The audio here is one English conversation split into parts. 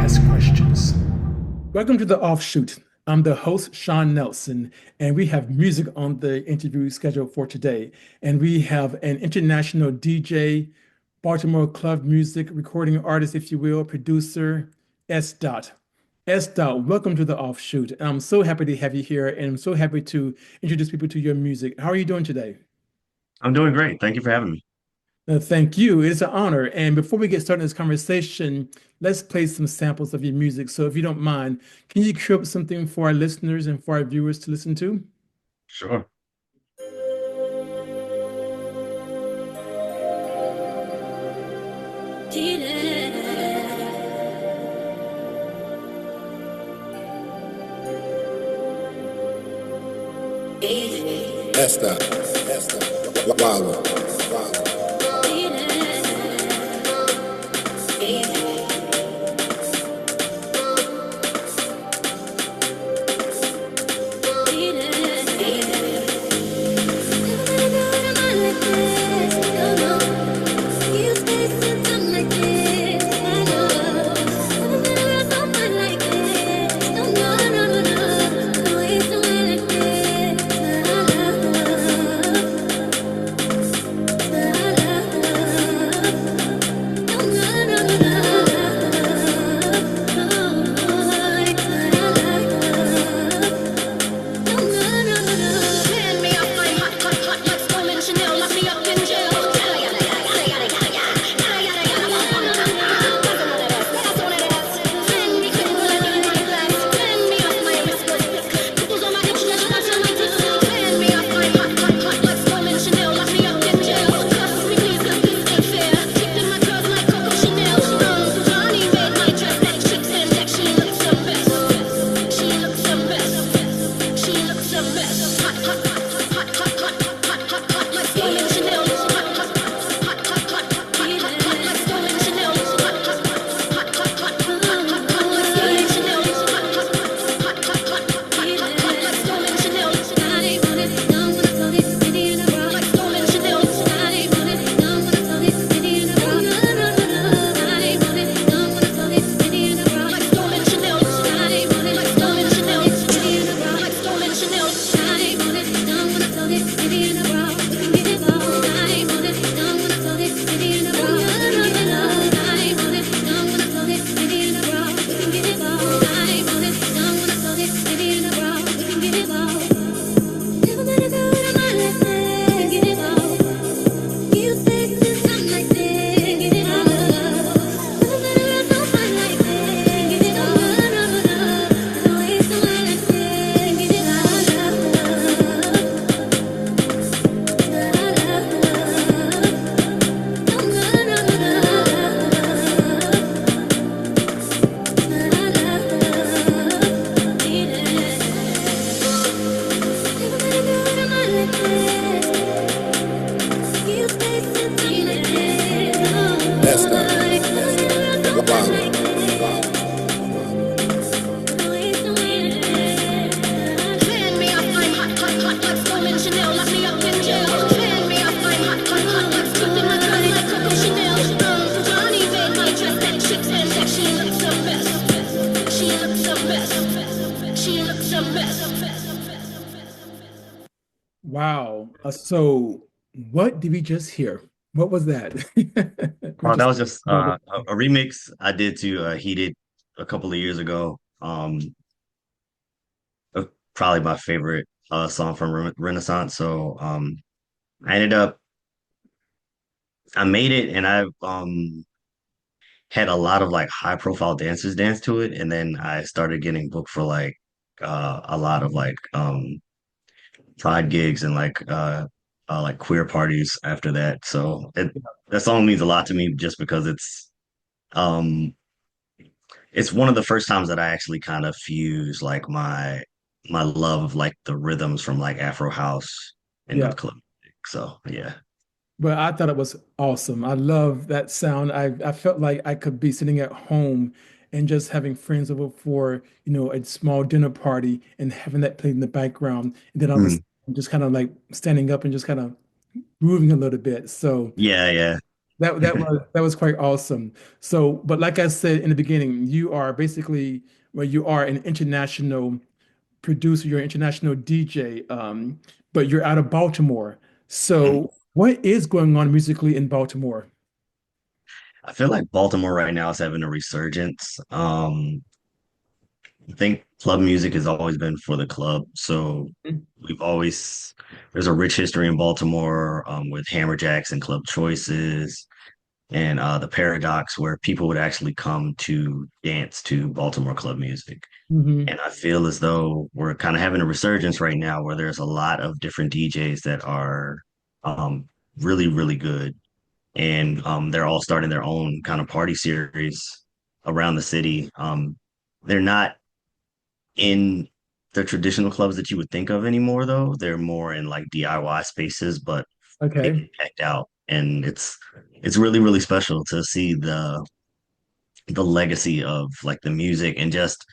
ask questions. Welcome to the Offshoot. I'm the host, Sean Nelson, and we have music on the interview schedule for today. And we have an international DJ, Baltimore club music recording artist, if you will, producer, S.DOT. S.DOT, welcome to the Offshoot. And I'm so happy to have you here, and I'm so happy to introduce people to your music. How are you doing today? I'm doing great. Thank you for having me. Thank you. It's an honor. And before we get started in this conversation, let's play some samples of your music. So if you don't mind, can you cue up something for our listeners and for our viewers to listen to? Sure. S.DOT. Wow. Wow. So what did we just hear? What was that? We That just was just a remix I did to Heated a couple of years ago. Uh, Probably my favorite song from Renaissance. So I ended up I made it and I had a lot of like high profile dancers dance to it, and then I started getting booked for like a lot of pride gigs and like queer parties after that. So that song means a lot to me just because um it's one of the first times that I actually kind of fuse like my love of like the rhythms from like Afro house and yeah. the club music. So yeah. But I thought it was awesome. I love that sound. I felt like I could be sitting at home and just having friends over for, a small dinner party and having that played in the background. And then all of a sudden, just kind of like standing up and just kind of moving a little bit. So Yeah, yeah. that was quite awesome. So, but like I said in the beginning, you are basically well, you are an international producer, you're an international DJ, but you're out of Baltimore. Mhm. So, what is going on musically in Baltimore? I feel like Baltimore right now is having a resurgence. I think club music has always been for the club. So we've always, there's a rich history in Baltimore with Hammerjacks and Club Choices and the Paradox, where people would actually come to dance to Baltimore club music. Hmm. And I feel as though we're kind of having a resurgence right now where there's a lot of different DJs that are um, really, really good. And they're all starting their own kind of party series around the city. They're not in the traditional clubs that you would think of anymore, though. They're more in like DIY spaces, but big Okay. and packed out. And it's really, really special to see the legacy of like the music and just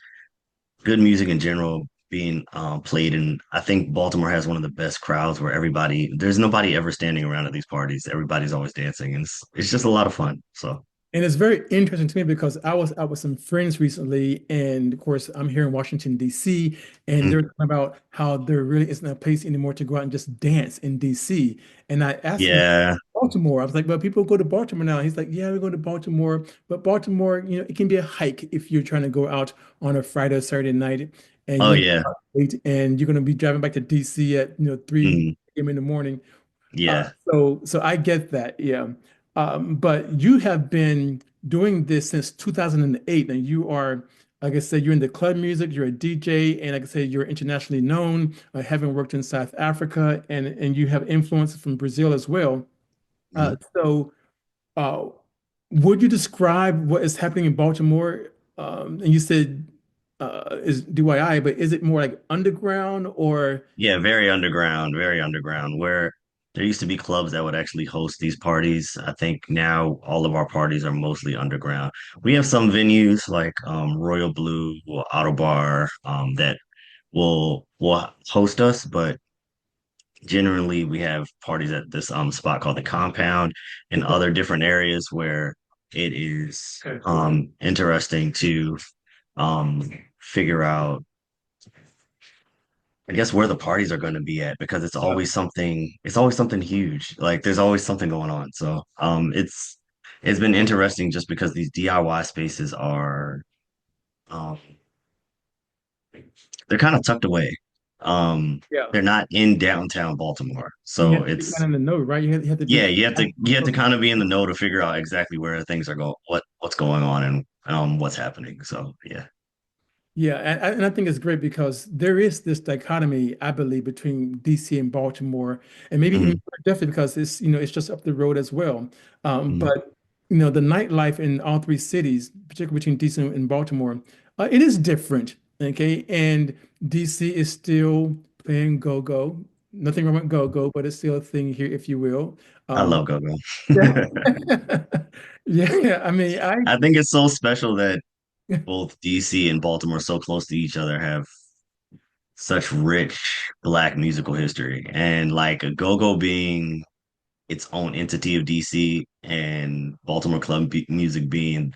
good music in general being played. And I think Baltimore has one of the best crowds where there's nobody ever standing around at these parties. Everybody's always dancing, and it's just a lot of fun. So, And it's very interesting to me because I was out with some friends recently, and of course, I'm here in Washington, D.C., and mm, they're talking about how there really isn't a place anymore to go out and just dance in D.C. And I asked him, yeah. Baltimore. I was like, well, people go to Baltimore now. He's like, yeah, we go to Baltimore, but Baltimore, it can be a hike if you're trying to go out on a Friday or Saturday night, and Oh you're going yeah. to wait, and you're going to be driving back to D.C. at 3 Mm, a.m. in the morning. yeah. So I get that, yeah. But you have been doing this since 2008, and you are, like I said, you're in the club music, you're a DJ, and like I said, you're internationally known, having worked in South Africa, and you have influence from Brazil as well. Mhm. So, uh, would you describe what is happening in Baltimore? And you said is DIY, but is it more like underground or Yeah, very underground, where there used to be clubs that would actually host these parties. I think now all of our parties are mostly underground. We have some venues like Royal Blue or Auto Bar that will host us, but generally we have parties at this spot called the Compound and other different areas where it is interesting to figure out, I guess, where the parties are going to be at because it's always something huge. Like there's always something going on. So it's been interesting just because these DIY spaces are um they're kind of tucked away. Um yeah, they're not in downtown Baltimore. you So have to be kind it's of in the know, right? You have to yeah, be. you have to kind of be in the know to figure out exactly where things are going, what's going on and what's happening. So yeah. Yeah, and I think it's great because there is this dichotomy, I believe, between DC and Baltimore, and maybe even Mhm, definitely because it's just up the road as well. mhm. But the nightlife in all three cities, particularly between DC and Baltimore, it is different. Okay, and DC is still playing go-go. Nothing wrong with go-go, but it's still a thing here, if you will. I Um, love go-go. yeah, I mean, I think it's so special that both DC and Baltimore so close to each other have such rich black musical history. And like a go-go being its own entity of DC and Baltimore music being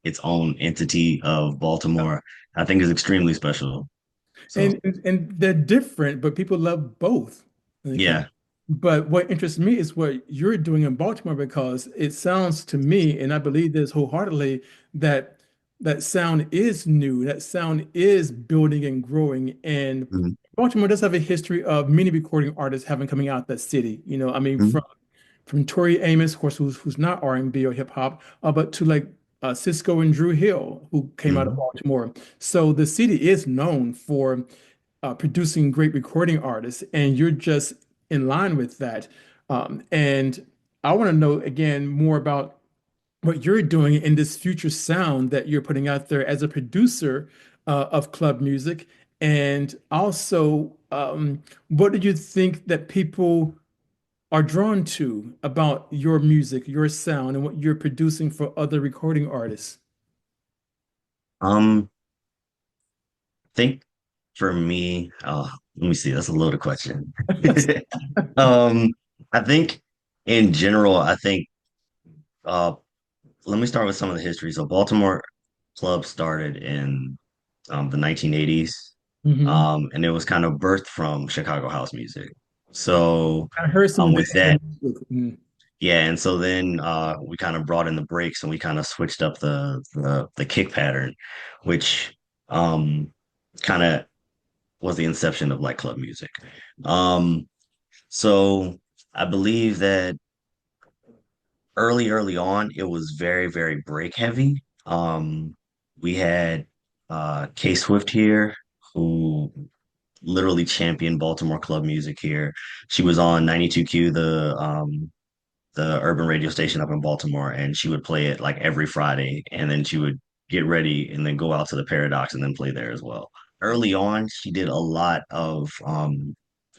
its own entity of Baltimore, I think is extremely special. So and they're different, but people love both. Okay. yeah. But what interests me is what you're doing in Baltimore because it sounds to me, and I believe this wholeheartedly, that that sound is new, that sound is building and growing. And Mhm, Baltimore does have a history of many recording artists having coming out that city. I mean, mhm, from Tori Amos, of course, who's not R&B or hip hop, but to like Cisco and Drew Hill, who came out of mhm, Baltimore. So the city is known for producing great recording artists, and you're just in line with that. And I want to know again more about what you're doing in this future sound that you're putting out there as a producer of club music. And also, what do you think that people are drawn to about your music, your sound, and what you're producing for other recording artists? Um, think for me, let me see, that's a loaded question. Um, I think in general, I think uh, let me start with some of the history. So Baltimore club started in the 1980s, Hmm. and it was kind of birthed from Chicago house music. So I heard some of with that, the. yeah, and so then we kind of brought in the breaks and we kind of switched up the kick pattern, which kind of was the inception of like club music. Um, so I believe that early on, it was very break heavy. We had K Swift here, who literally championed Baltimore club music here. She was on 92Q, the urban radio station up in Baltimore, and she would play it like every Friday, and then she would get ready and then go out to the Paradox and then play there as well. Early on, she did a lot of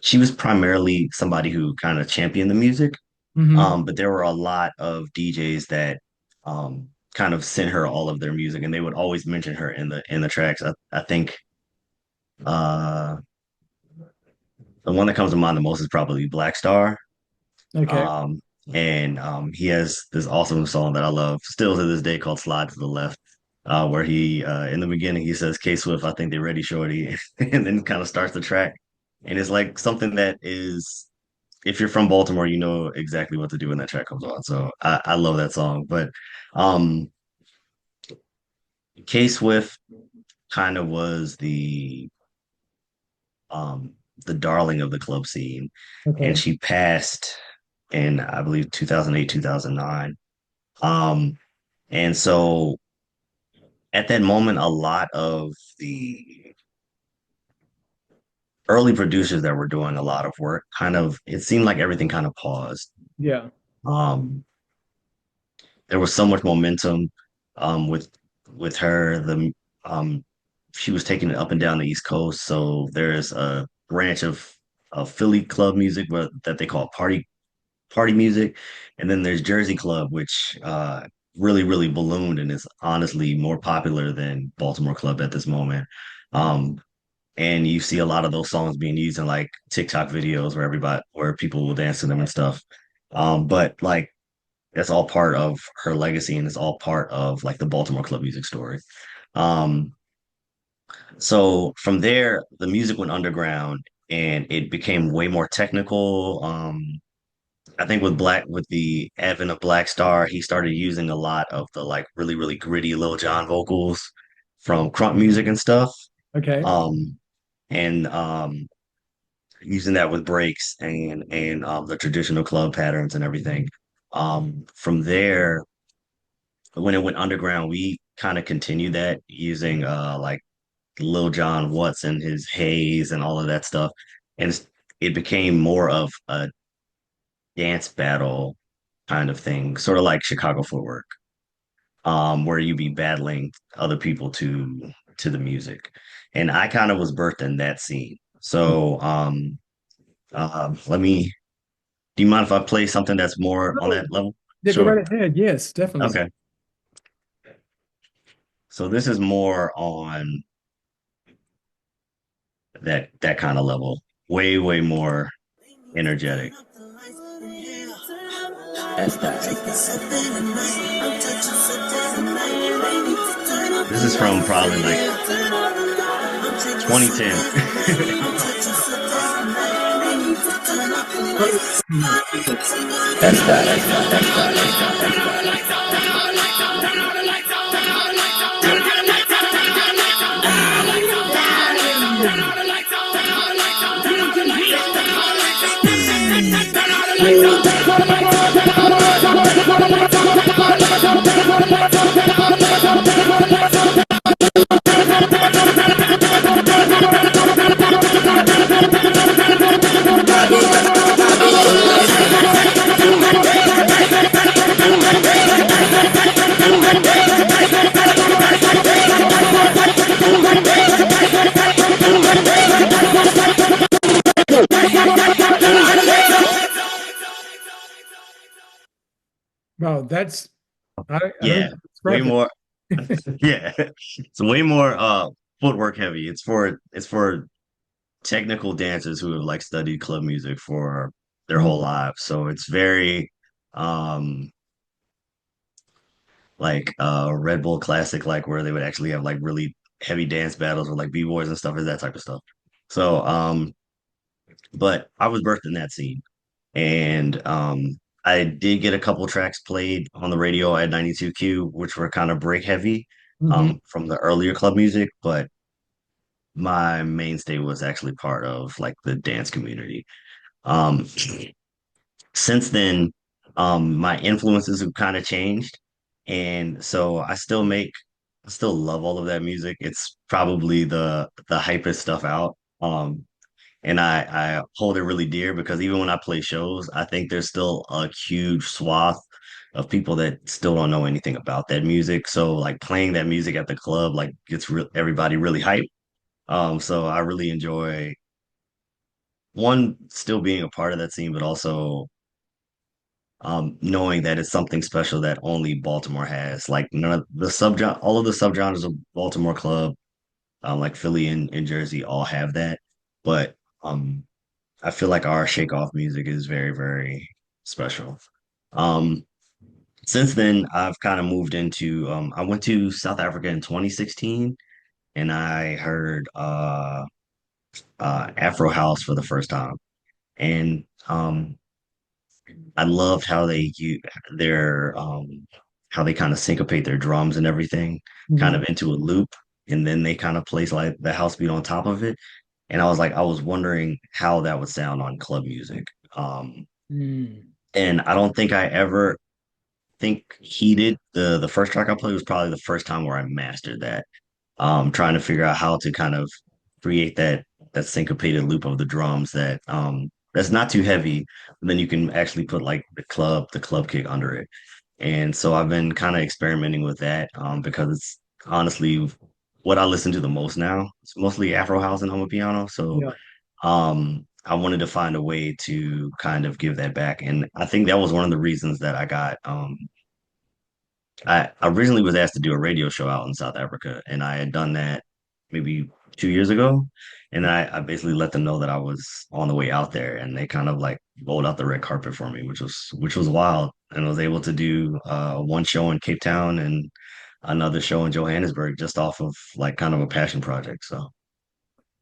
she was primarily somebody who kind of championed the music. Hmm. But there were a lot of DJs that kind of sent her all of their music, and they would always mention her in the tracks. I think uh, the one that comes to mind the most is probably Black Star. Okay. Um, and he has this awesome song that I love still to this day called "Slide to the Left." Where he in the beginning he says K Swift, I think they're ready, shorty, and then kind of starts the track. And it's like something that is, if you're from Baltimore, you know exactly what to do when that track comes on. So I love that song. But um K Swift kind of was um the darling of the club scene. And Okay. she passed in I believe 2008, 2009. Um and so at that moment, a lot of the early producers that were doing a lot of work kind of it seemed like everything kind of paused. Yeah. Um there was so much momentum with her. The um she was taking it up and down the East Coast. So there's a branch of Philly club music that they call party music. And then there's Jersey Club, which really ballooned and is honestly more popular than Baltimore Club at this moment. Um and you see a lot of those songs being used in like TikTok videos where people will dance to them and stuff. But like that's all part of her legacy and it's all part of like the Baltimore club music story. Um, so from there, the music went underground and it became way more technical. I think with the advent of Black Star, he started using a lot of the like really gritty Lil Jon vocals from crunk music and stuff. Okay. Um, and using that with breaks and the traditional club patterns and everything. From there, when it went underground, we kind of continued that using like Lil Jon Watts and his haze and all of that stuff. And it became more of a dance battle kind of thing, sort of like Chicago footwork, where you be battling other people to the music. And I kind of was birthed in that scene. So let me do you mind if I play something that's more on Oh, that level? yeah, go Sure. right ahead. Yes, definitely. Okay. So this is more on that kind of level. Way more energetic. This is from probably like 2010. Wow, that's I don't know Yeah, how to way describe more. that. Yeah, it's way more footwork heavy. It's for technical dancers who have like studied club music for their whole Mhm. lives. So it's very um like Red Bull Classic, like where they would actually have like really heavy dance battles with like b-boys and stuff, and that type of stuff. So but I was birthed in that scene. And I did get a couple tracks played on the radio at 92Q, which were kind of break heavy Hmm. from the earlier club music, but my mainstay was actually part of like the dance community. Um, since then, my influences have kind of changed. And so I still love all of that music. It's probably the hypest stuff out. And I hold it really dear because even when I play shows, I think there's still a huge swath of people that still don't know anything about that music. So like playing that music at the club, like gets everybody really hyped. So I really enjoy one still being a part of that scene, but also knowing that it's something special that only Baltimore has. Like none of the all of the subgenres of Baltimore club, like Philly and Jersey, all have that. But um, I feel like our shake off music is very, very special. Um, since then, I've kind of moved into I went to South Africa in 2016 and I heard Afro House for the first time. And I loved how their how they kind of syncopate their drums and everything kind Hmm. of into a loop, and then they kind of place like the house beat on top of it. And I was like, I was wondering how that would sound on club music. Mm. And I don't think I ever think heated the first track I played was probably the first time where I mastered that. Trying to figure out how to kind of create that syncopated loop of the drums that's not too heavy, but then you can actually put like the club kick under it. And so I've been kind of experimenting with that because it's honestly what I listen to the most now. It's mostly Afro house and home piano. So Yeah. I wanted to find a way to kind of give that back. And I think that was one of the reasons that I originally was asked to do a radio show out in South Africa, and I had done that maybe 2 years ago. And I basically let them know that I was on the way out there, and they kind of like rolled out the red carpet for me, which was wild. And I was able to do one show in Cape Town and another show in Johannesburg just off of like kind of a passion project. So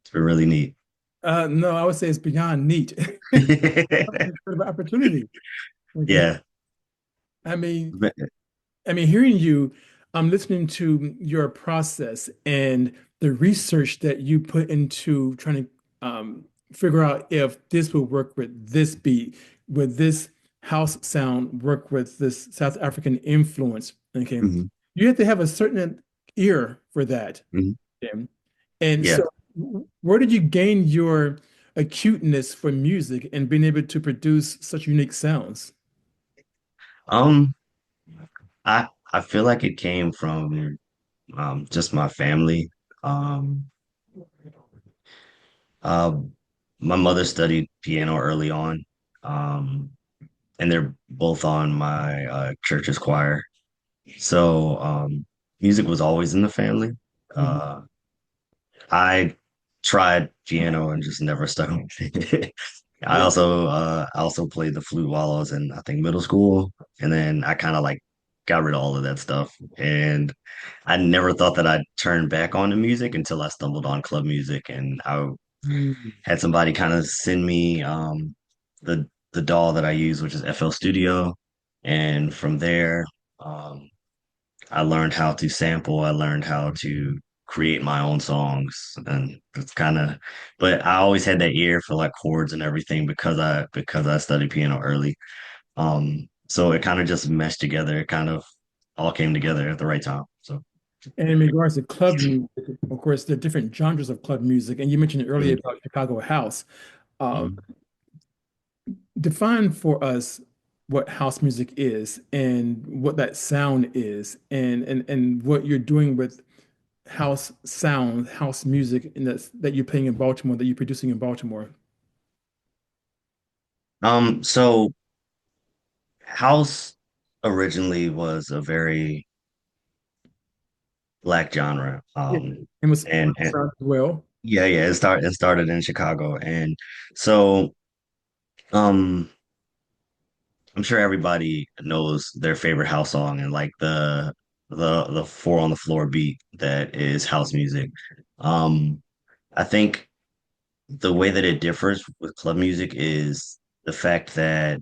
it's been really neat. No, I would say it's beyond neat. Incredible opportunity. Okay. Yeah. I mean, hearing you, I'm listening to your process and the research that you put into trying to figure out if this would work with this beat, would this house sound work with this South African influence. Okay. Mhm, You have to have a certain ear for that. mhm. Tim. And Yeah. so, where did you gain your acuteness for music and being able to produce such unique sounds? Um, I feel like it came from just my family. Um, uh, my mother studied piano early on, um, and they're both on my church's choir. So music was always in the family. Mhm. Uh, I tried piano and just never stuck with it. Yeah. I also played the flute while I was in I think middle school, and then I kind of like got rid of all of that stuff. And I never thought that I'd turn back on the music until I stumbled on club music, and I Mm. had somebody kind of send me the DAW that I use, which is FL Studio, and from there. Um, I learned how to sample. I learned how to create my own songs, and it's kind of. But I always had that ear for like chords and everything because I studied piano early. So it kind of just meshed together. It kind of all came together at the right time. So. And in regards to club music, of course, there are different genres of club music. And you mentioned earlier Mhm, about Chicago house. Uh, mhm. define for us what house music is and what that sound is, and what you're doing with house sound, house music, and that you're playing in Baltimore, that you're producing in Baltimore. So house originally was a very black genre. Yeah. And was And as well. yeah, it started in Chicago, and so um. I'm sure everybody knows their favorite house song and like the four on the floor beat that is house music. Um, I think the way that it differs with club music is the fact that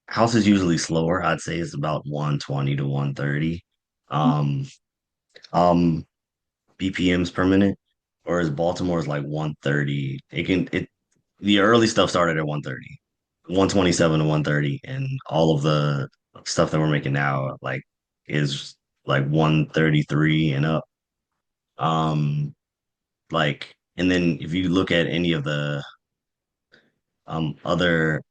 house is usually slower. I'd say it's about 120 to 130 um BPMs per minute, whereas Baltimore is like 130. It the early stuff started at 130, 127 to 130, and all of the stuff that we're making now like is like 133 and up. Um and then if you look at any of the other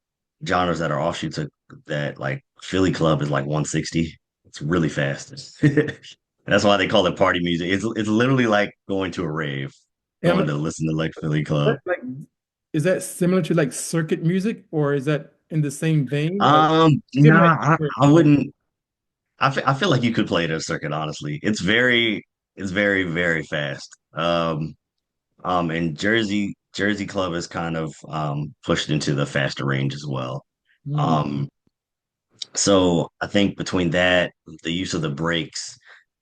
genres that are offshoots of that, like Philly club is like 160. It's really fast. That's why they call it party music. It's literally like going to a rave, And going to listen to like Philly club. that, like, is that similar to like circuit music, or is that in the same vein? Like, give me Nah, like, I wouldn't. I feel like you could play it at a circuit, honestly. It's very, very fast. And Jersey Club is kind of pushed into the faster range as well. hmm, Um, so I think between that, the use of the breaks,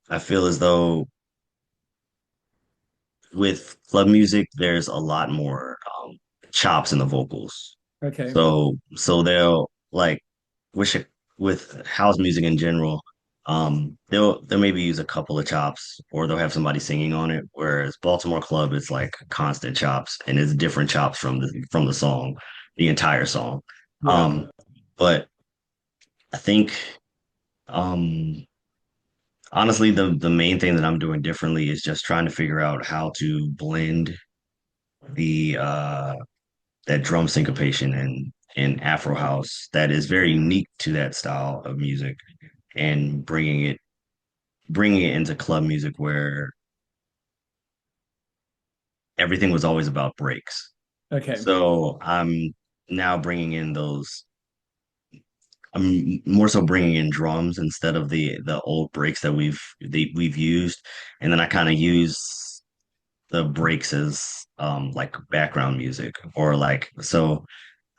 I feel as though with club music, there's a lot more chops in the vocals. okay, So they'll like wish with house music in general, they'll maybe use a couple of chops or they'll have somebody singing on it. Whereas Baltimore Club is like constant chops and it's different chops from the song, the entire song. yeah, But I think um honestly the main thing that I'm doing differently is just trying to figure out how to blend the that drum syncopation and Afro house that is very unique to that style of music and bringing it into club music where everything was always about breaks. okay, So now bringing in those I'm more so bringing in drums instead of the old breaks that we've used, and then I kind of use the breaks as like background music or like so.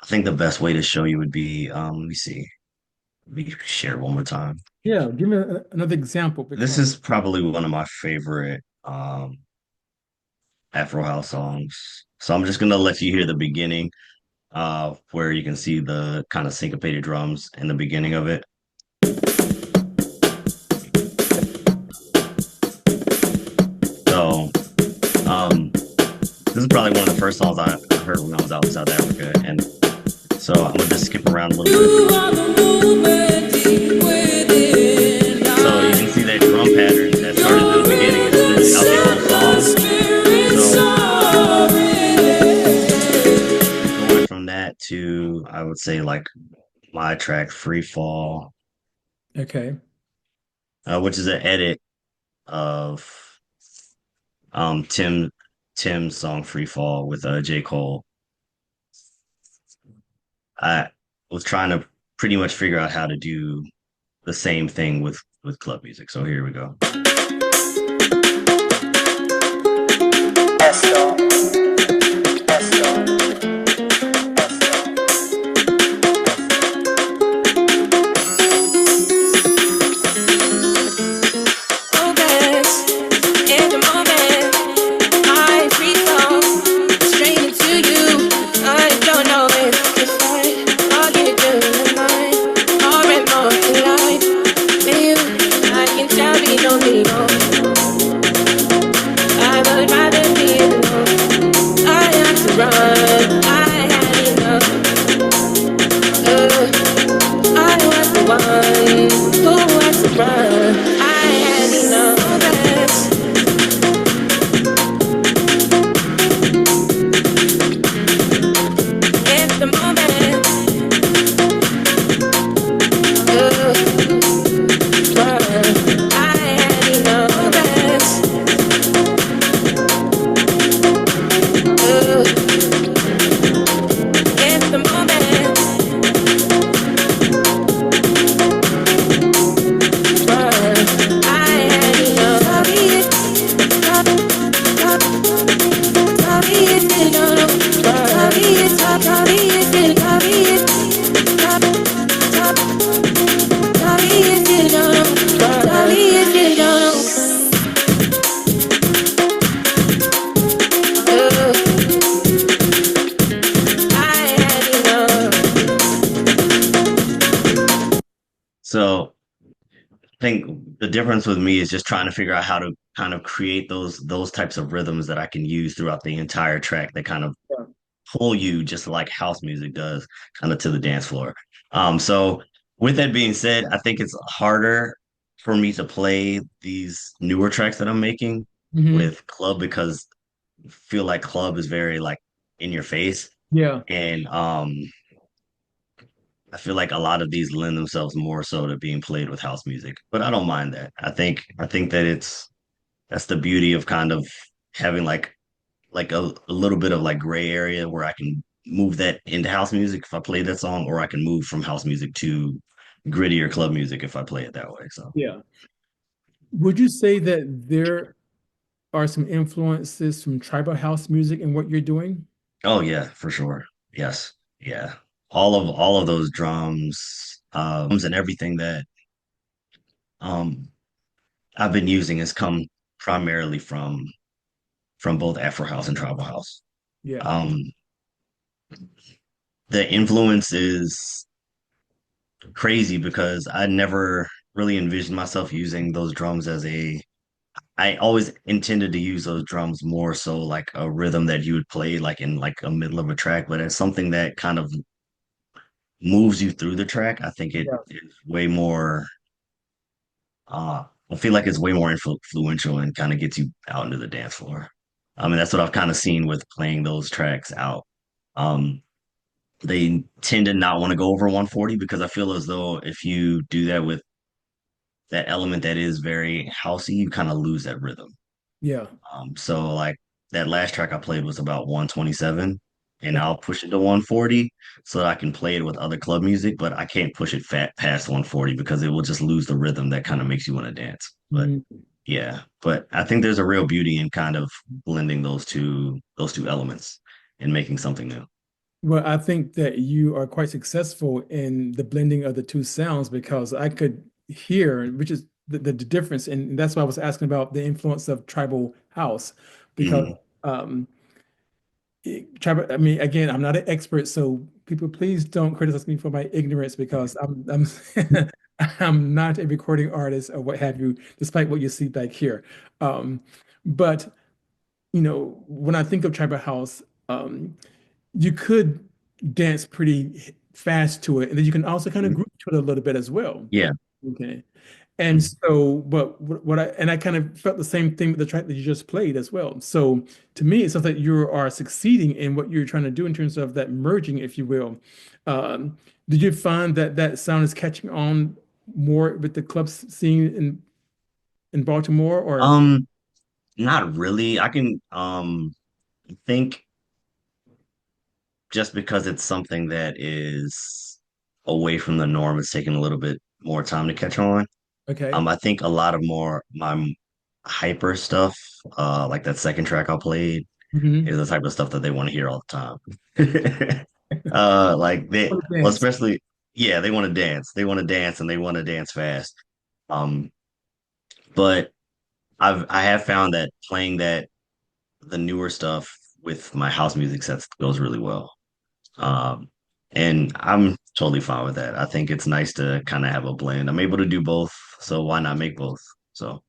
I think the best way to show you would be let me see, let me share it one more time. yeah. Give me another example This because is probably one of my favorite Afro house songs. So I'm just gonna let you hear the beginning, where you can see the kind of syncopated drums in the beginning of it. So this is probably one of the first songs I heard when I was out in South Africa, and so I'm gonna just skip around a little bit. So you can see that drum pattern that started in the beginning is literally out the whole song. So going from that to I would say like my track Free Fall, okay, which is an edit of um Tim Tim's song Free Fall with J. Cole. I was trying to pretty much figure out how to do the same thing with club music. So here we go. I would rather be alone. So I think the difference with me is just trying to figure out how to kind of create those types of rhythms that I can use throughout the entire track that kind of Yeah. pull you just like house music does, kind of to the dance floor. So with that being said, I think it's harder for me to play these newer tracks that I'm making Hmm. with club because I feel like club is very like in your face. Yeah. And I feel like a lot of these lend themselves more so to being played with house music. But I don't mind that. I think that that's the beauty of kind of having like a little bit of like gray area where I can move that into house music if I play that song, or I can move from house music to grittier club music if I play it that way. So, Yeah. Would you say that there are some influences from tribal house music in what you're doing? oh yeah, for sure. Yes. Yeah. All of those drums and everything that um I've been using has come primarily from both Afro house and tribal house. Yeah. Um the influence is crazy because I never really envisioned myself using those drums as a I always intended to use those drums more so like a rhythm that you would play like in like a middle of a track, but as something that kind of moves you through the track. I think it Yeah. is way more I feel like it's way more influential and kind of gets you out into the dance floor. I mean, that's what I've kind of seen with playing those tracks out. Um, they tend to not want to go over 140 because I feel as though if you do that with that element that is very housey, you kind of lose that rhythm. Yeah. So like that last track I played was about 127, and Okay. I'll push it to 140 so that I can play it with other club music, but I can't push it fat past 140 because it will just lose the rhythm that kind of makes you want to dance. But Mhm. yeah, but I think there's a real beauty in kind of blending those two elements and making something new. Well, I think that you are quite successful in the blending of the two sounds because I could hear, which is the difference. And that's why I was asking about the influence of tribal house, because Mhm. um, tribal, I mean, again, I'm not an expert, so people please don't criticize me for my ignorance because I'm not a recording artist or what have you, despite what you see back here. Um, but when I think of tribal house, you could dance pretty fast to it, and then you can also kind of Mhm. group to it a little bit as well. Yeah. Okay. And Mhm. so, but what I kind of felt the same thing with the track that you just played as well. So to me, it sounds like you are succeeding in what you're trying to do in terms of that merging, if you will. Did you find that that sound is catching on more with the club scene in Baltimore, or Um, Not really. I can think just because it's something that is away from the norm, it's taking a little bit more time to catch on. okay? I think a lot of more my hyper stuff, like that second track I played, is Hmm. the type of stuff that they want to hear all the time. Like For the well, dance. especially, yeah, they want to dance. They want to dance and they want to dance fast. Um, but I have found that playing the newer stuff with my house music sets goes really well. Um, and I'm totally fine with that. I think it's nice to kind of have a blend. I'm able to do both, so why not make both? So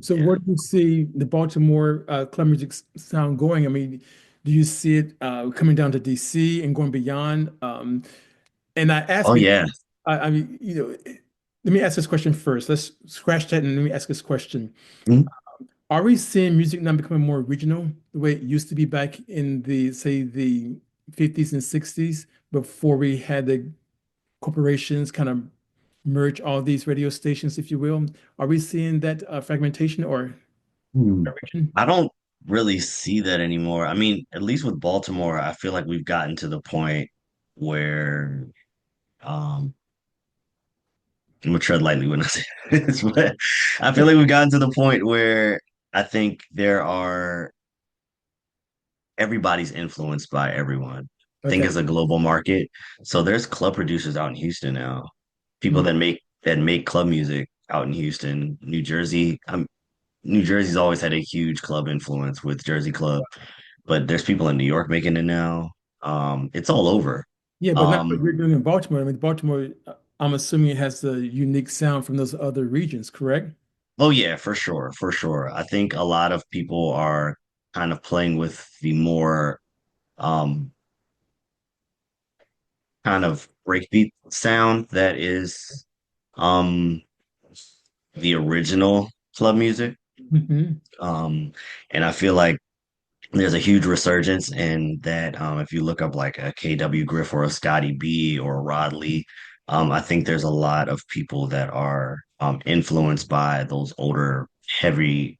So yeah. where do you see the Baltimore club music sound going? I mean, do you see it coming down to DC and going beyond? And I ask Oh because yeah. I mean, let me ask this question first. Let's scratch that and let me ask this question. Mhm. Are we seeing music now becoming more regional the way it used to be back in the, say, the 50s and 60s before we had the corporations kind of merge all these radio stations, if you will? Are we seeing that fragmentation or Hmm. direction? I don't really see that anymore. I mean, at least with Baltimore, I feel like we've gotten to the point where um I'm gonna tread lightly when I say this, but I feel like we've gotten to the point where I think there are everybody's influenced by everyone. I think Okay. it's a global market. So there's club producers out in Houston now, people Mm. that make club music out in Houston, New Jersey. New Jersey's always had a huge club influence with Jersey Club, but there's people in New York making it now. It's all over. Yeah, but not what Um, you're doing in Baltimore. I mean, Baltimore, I'm assuming it has the unique sound from those other regions, correct? Oh yeah, for sure, for sure. I think a lot of people are kind of playing with the more um kind of breakbeat sound that is um the original club music. Hmm. Um and I feel like there's a huge resurgence in that. If you look up like a KW Griff or a Scotty B or a Rod Lee, I think there's a lot of people that are influenced by those older heavy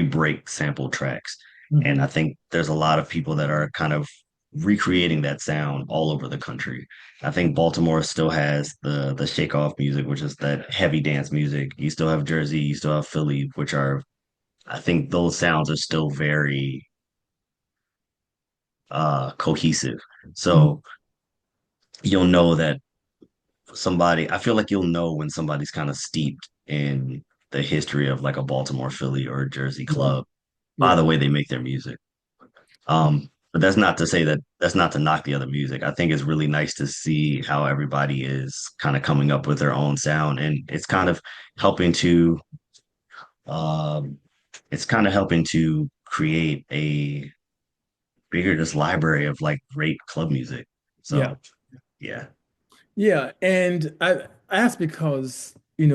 break sample tracks. And Hmm. I think there's a lot of people that are kind of recreating that sound all over the country. I think Baltimore still has the shake off music, which is that heavy dance music. You still have Jersey, you still have Philly, which are I think those sounds are still very cohesive. So you'll know that I feel like you'll know when somebody's kind of steeped in the history of like a Baltimore, Philly, or a Jersey Yeah, club by yeah, the way they make their music. But that's not to say that that's not to knock the other music. I think it's really nice to see how everybody is kind of coming up with their own sound, and helping to um, it's kind of helping to create a bigger just library of like great club music. yeah. So yeah. Yeah, and I asked because,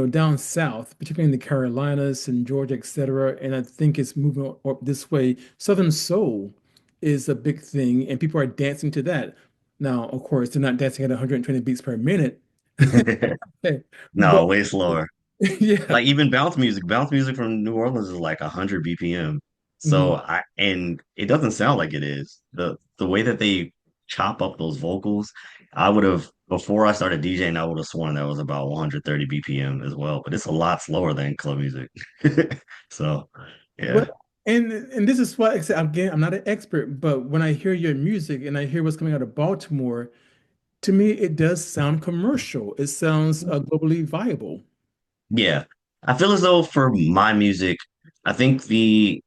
down south, particularly in the Carolinas and Georgia, et cetera, and I think it's moving up this way, Southern Soul is a big thing, and people are dancing to that. Now, of course, they're not dancing at 120 beats per minute, but No, way slower. yeah. Like even bounce music from New Orleans is like 100 BPM. So Mhm. and it doesn't sound like it is. The way that they chop up those vocals, I would have before I started DJing, I would have sworn that was about 130 BPM as well, but it's a lot slower than club music. So, Well, yeah. and this is why, like again, I'm not an expert, but when I hear your music and I hear what's coming out of Baltimore, to me, it does sound commercial. It sounds globally viable. Yeah. I feel as though for my music, I think the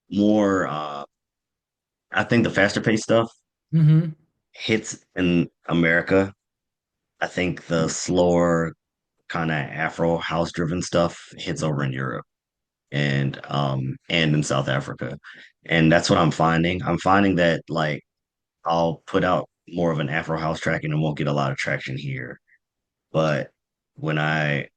more I think the faster paced stuff Hmm. hits in America. I think the slower kind of Afro house driven stuff hits over in Europe and in South Africa. And that's what I'm finding. I'm finding that like I'll put out more of an Afro house track and it won't get a lot of traction here. But when I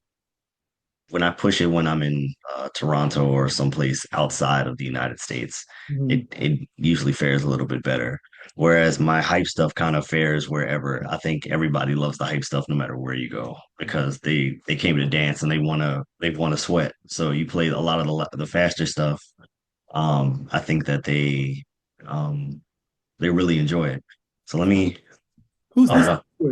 when I push it when I'm in Toronto or someplace outside of the United States, Hmm. it usually fares a little bit better. Whereas my hype stuff kind of fares wherever. I think everybody loves the hype stuff no matter where you go because they came to dance and they want to sweat. So you play a lot of the faster stuff. I think that they really enjoy it. So let me. Who's Oh listening no. to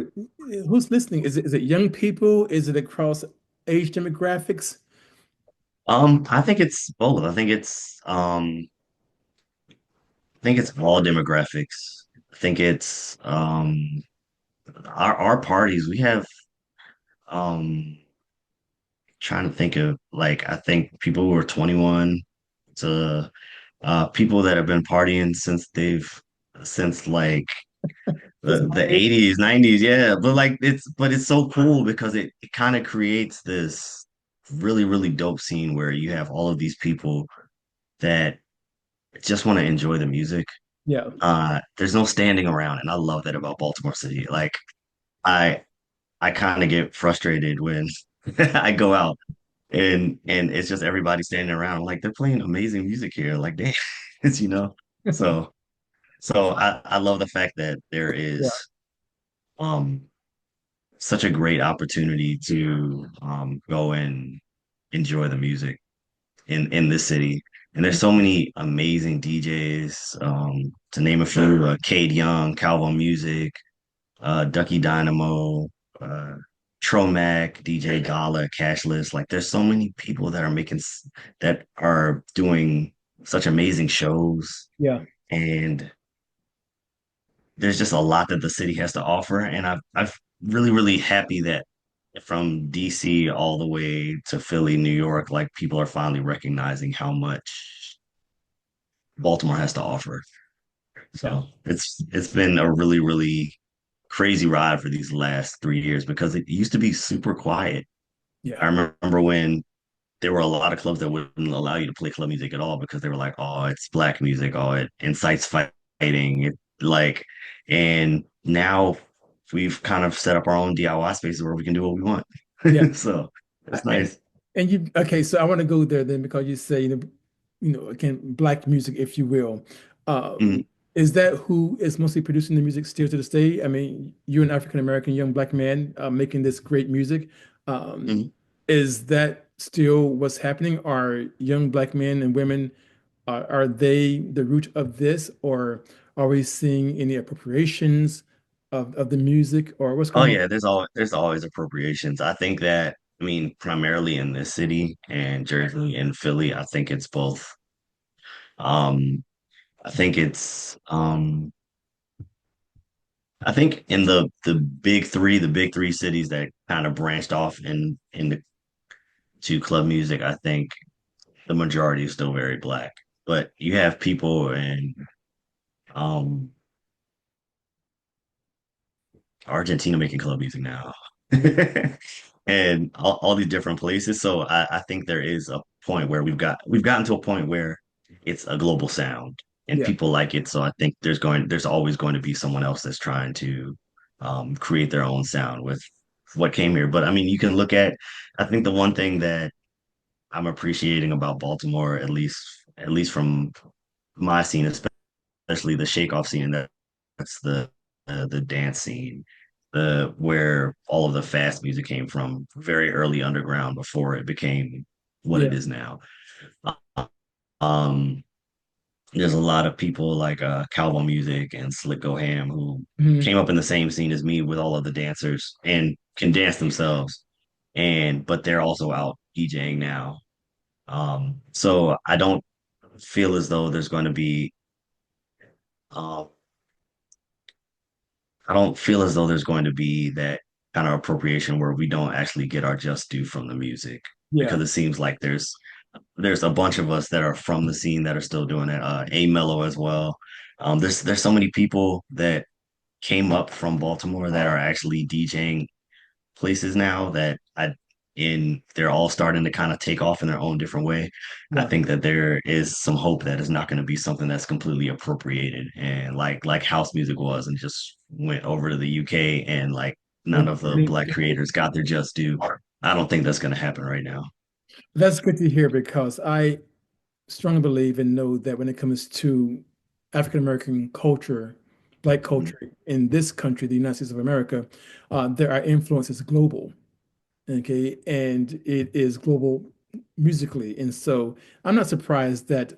it? Who's listening? Is it young people? Is it across age demographics? I think it's both. I think it's all demographics. I think it's our parties. We have um trying to think of like I think people who are 21 to people that have been partying since like That's my the age. 80s, 90s, yeah. But it's so cool because it kind of creates this really, really dope scene where you have all of these people that just want to enjoy the music. Yeah. There's no standing around, and I love that about Baltimore City. Like I I kind of get frustrated when I go out and it's just everybody standing around. I'm like they're playing amazing music here. Like damn, it's. So I love the fact that there Yeah. is um such a great opportunity to go and enjoy the music in this city. And there's so many amazing DJs. To name a few, Cade Young, Calvo Music, Ducky Dynamo, uh, Tromac, DJ Gala, Cashless. Like, there's so many people that that are doing such amazing shows, Yeah. and there's just a lot that the city has to offer. And I've really, really happy that from DC all the way to Philly, New York, like people are finally recognizing how much Baltimore has to offer. Yeah. So it's been a really, really crazy ride for these last 3 years because it used to be super quiet. Yeah. I remember when there were a lot of clubs that wouldn't allow you to play club music at all because they were like, oh, it's black music, oh, it incites fighting. Like, and now we've kind of set up our own DIY spaces where we can do what we want. Yeah. So it's And, nice. and you okay, so I want to go there then because you say, again, black music, if you will. Mhm, Is that who is mostly producing the music still to this day? I mean, you're an African American young black man making this great music. Um, mhm. is that still what's happening? Are young black men and women are they the root of this, or are we seeing any appropriations of the music, or what's Oh going on? yeah, there's always appropriations. I think that I mean primarily in this city and Jersey and Philly, I think it's both. Um, I think it's I think in the big three cities that kind of branched off in to club music, I think the majority is still very black. But you have people in um Argentina making club music now. And all these different places. So I think there is a point where we've gotten to a point where it's a global sound and Yeah, people like it. So I think there's always going to be someone else that's trying to create their own sound with what came here. But I mean, you can look at I think the one thing that I'm appreciating about Baltimore, at least from my scene, especially the shake off scene, that's the dance scene, the where all of the fast music came from, very early underground before it became what it yeah. is now. Um, there's a lot of people like Cowboy Music and Slick Go Ham who Mhm. came up in the same scene as me with all of the dancers and can dance themselves, and but they're also out DJing now. So I don't feel as though there's going to be um, I don't feel as though there's going to be that kind of appropriation where we don't actually get our just due from the music Yeah, because it seems like there's a bunch of us that are from the scene that are still doing it. A Mellow as well. There's so many people that came up from Baltimore that are actually DJing places now that they're all starting to kind of take off in their own different way. I yeah. think that there is some hope that it's not going to be something that's completely appropriated and like house music was and just went over to the UK and like none of the black creators got their just due. I don't think that's going to happen right now. That's good to hear because I strongly believe and know that when it comes to African American culture, Black Mhm. culture in this country, the United States of America, there are influences global, okay, and it is global musically. And so I'm not surprised that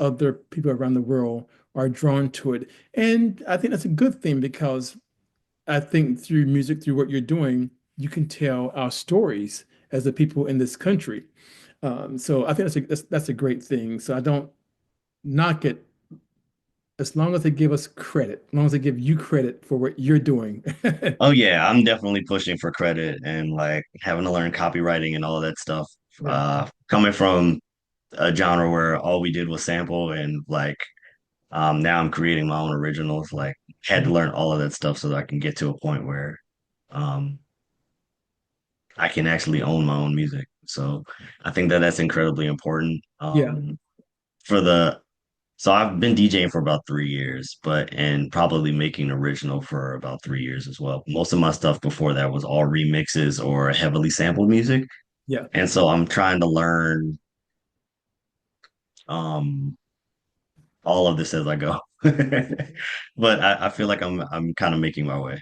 other people around the world are drawn to it. And I think that's a good thing because I think through music, through what you're doing, you can tell our stories as the people in this country. So I think that's a great thing. So I don't knock it as long as they give us credit, as long as they give you credit for what you're doing. Oh yeah, I'm definitely pushing for credit and like having to learn copywriting and all of that stuff. Yeah. Coming from a genre where all we did was sample and like now I'm creating my own originals. Like had to learn all of that stuff so that I can get to a point where um, I can actually own my own music. So I think that that's incredibly important. Yeah. For the so I've been DJing for about 3 years, but and probably making original for about 3 years as well. Most of my stuff before that was all remixes or heavily sampled music, Yeah. and so I'm trying to learn um, all of this as I go. But I feel like I'm kind of making my way.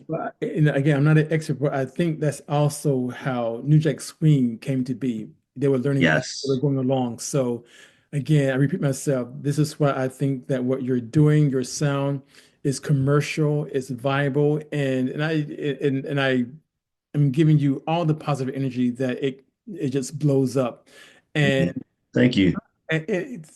But, and again, I'm not an expert, but I think that's also how New Jack Swing came to be. They were learning as they were Yes. going along. So again, I repeat myself, this is why I think that what you're doing, your sound is commercial, is viable, and I am giving you all the positive energy that it just blows up. Mhm. And Thank you.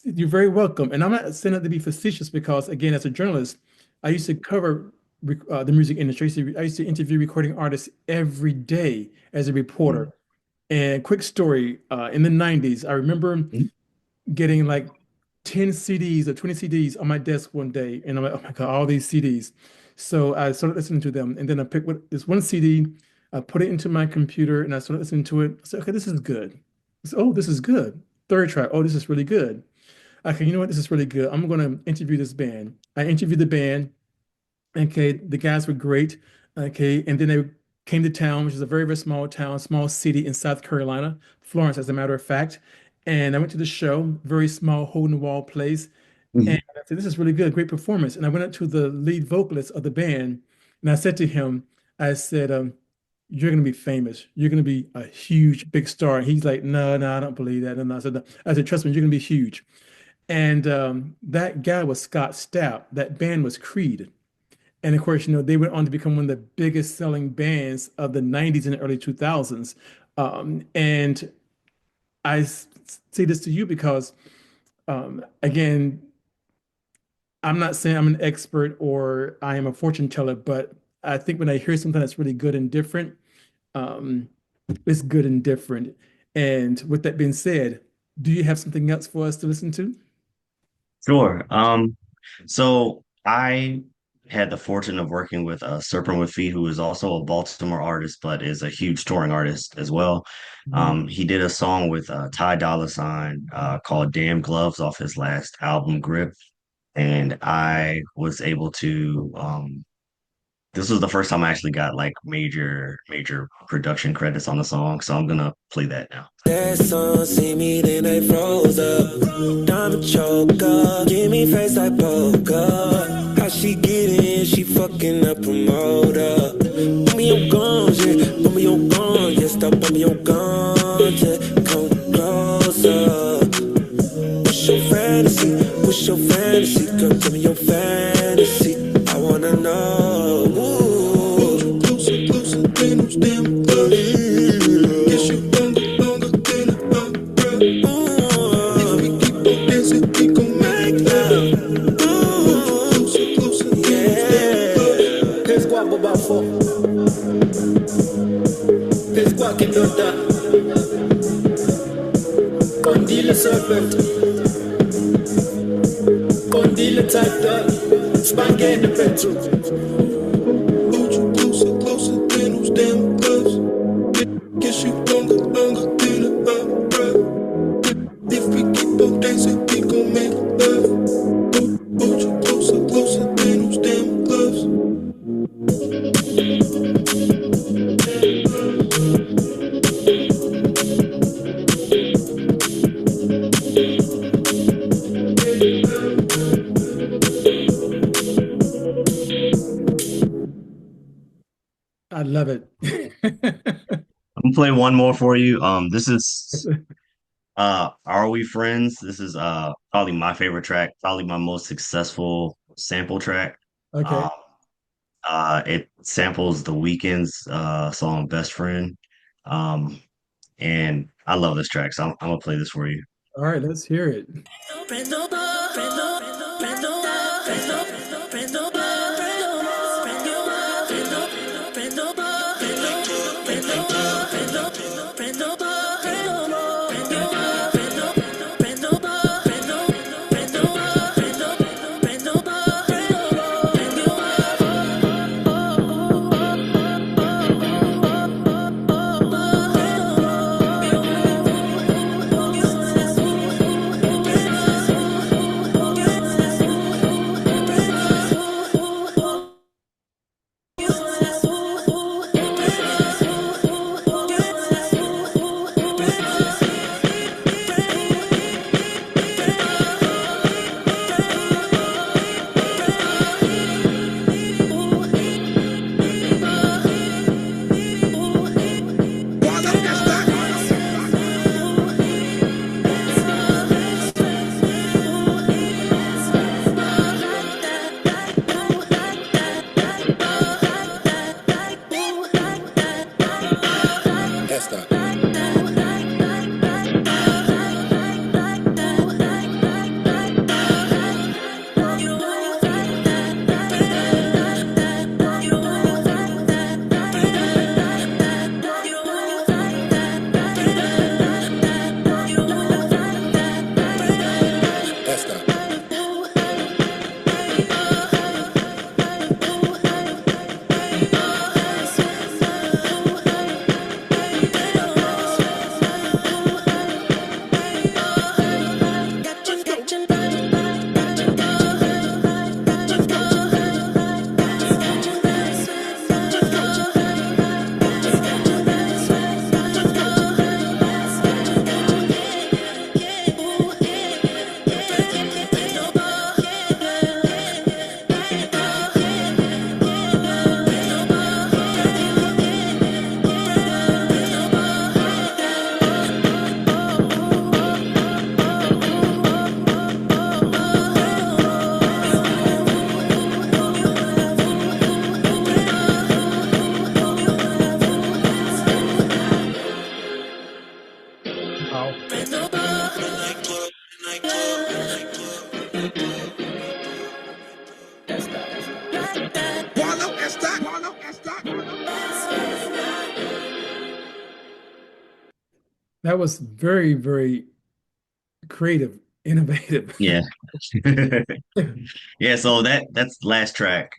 you're very welcome. And I'm not saying that to be facetious because, again, as a journalist, I used to cover the music industry. I used to interview recording artists every day as a reporter. Mhm. And quick story, in the 90s, I remember Mhm. getting like 10 CDs or 20 CDs on my desk one day. And I'm like, oh my God, all these CDs. So I started listening to them, and then I picked this one CD, I put it into my computer, and I started listening to it. I said, okay, this is good. I said, oh, this is good. Third track, oh, this is really good. Okay, you know what? This is really good. I'm going to interview this band. I interviewed the band. Okay, the guys were great. Okay, and then they came to town, which is a very, very small town, small city in South Carolina, Florence, as a matter of fact. And I went to the show, very small, hole in the wall place. And Mhm. I said, this is really good, great performance. And I went up to the lead vocalist of the band and I said to him, I said, you're going to be famous. You're going to be a huge, big star. And he's like, no, no, I don't believe that. And I said, "No." I said, trust me, you're going to be huge. And that guy was Scott Stapp. That band was Creed. And of course, they went on to become one of the biggest selling bands of the 90s and the early 2000s. And say this to you because, again, I'm not saying I'm an expert or I am a fortune teller, but I think when I hear something that's really good and different, um, it's good and different. And with that being said, do you have something else for us to listen to? Sure. So I had the fortune of working with Serpent with Feet, who is also a Baltimore artist, but is a huge touring artist as well. Mhm. He did a song with Ty Dolla Sign called Damn Gloves off his last album, Grip. And I was able to this was the first time I actually got like major production credits on the song, so I'm gonna play that now. That song see me, then they froze up. Diamond choker, give me face like poker. How she get in, she fucking up promoter. Put me on guns, yeah, put me on guns, yeah, stop, put me on guns, yeah, come closer. What's your fantasy, girl, tell me your fantasy, I wanna know. Ooh. Closer, than those damn gloves. Guess you longer than a umbrella. If we keep on dancing, we gon' make love. Closer, yeah. Qu'est-ce quoi, Boba Fo? Qu'est-ce quoi, Kinota? Condi le serpent. Condi le tight spaghetti petrol. Closer than those damn gloves. Guess you longer than a umbrella. If we keep on dancing, we gon' make love. Hold you closer than those damn gloves. I love it. I'm gonna play one more for you. This is Are We Friends? This is probably my favorite track, probably my most successful sample track. Okay. Um, it samples The Weeknd's song Best Friend. Um, and I love this track, so I'm gonna play this for you. All right, let's hear it. S.DOT. S.DOT. That was very, very creative, innovative. Yeah. Yeah, so that's last track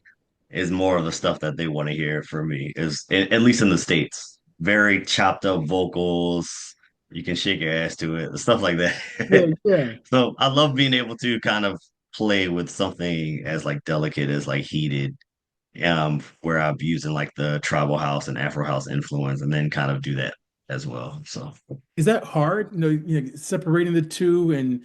is more of the stuff that they want to hear from me, is at least in the States. Very chopped up vocals. You can shake your ass to it, stuff like Yeah, that. yeah. So I love being able to kind of play with something as like delicate as like heated, where I'm using like the tribal house and Afro house influence, and then kind of do that as well. So Is that hard? Separating the two and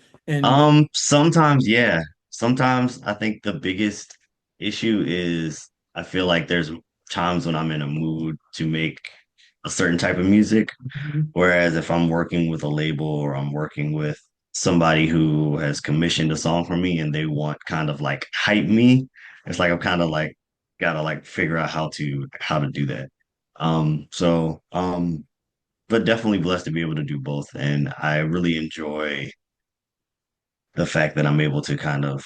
sometimes, yeah. Sometimes I think the biggest issue is I feel like there's times when I'm in a mood to make a certain type of music. Mhm. Whereas if I'm working with a label or I'm working with somebody who has commissioned a song for me and they want kind of like hype me, it's like I'm kind of like gotta like figure out how to do that. But definitely blessed to be able to do both. And I really enjoy the fact that I'm able to kind of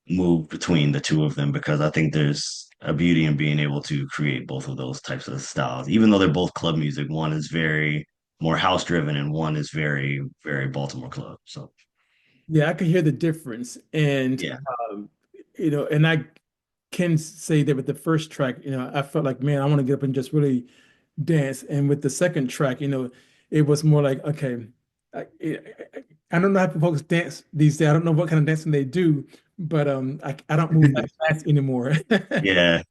move between the two of them because I think there's a beauty in being able to create both of those types of styles. Even though they're both club music, one is very more house driven and one is very, very Baltimore club. So yeah, I can hear the difference. yeah. Um, and I can say that with the first track, I felt like, man, I want to get up and just really dance. And with the second track, it was more like, okay, I, I don't know how folks dance these days. I don't know what kind of dancing they do, but I don't move that fast anymore. Yeah.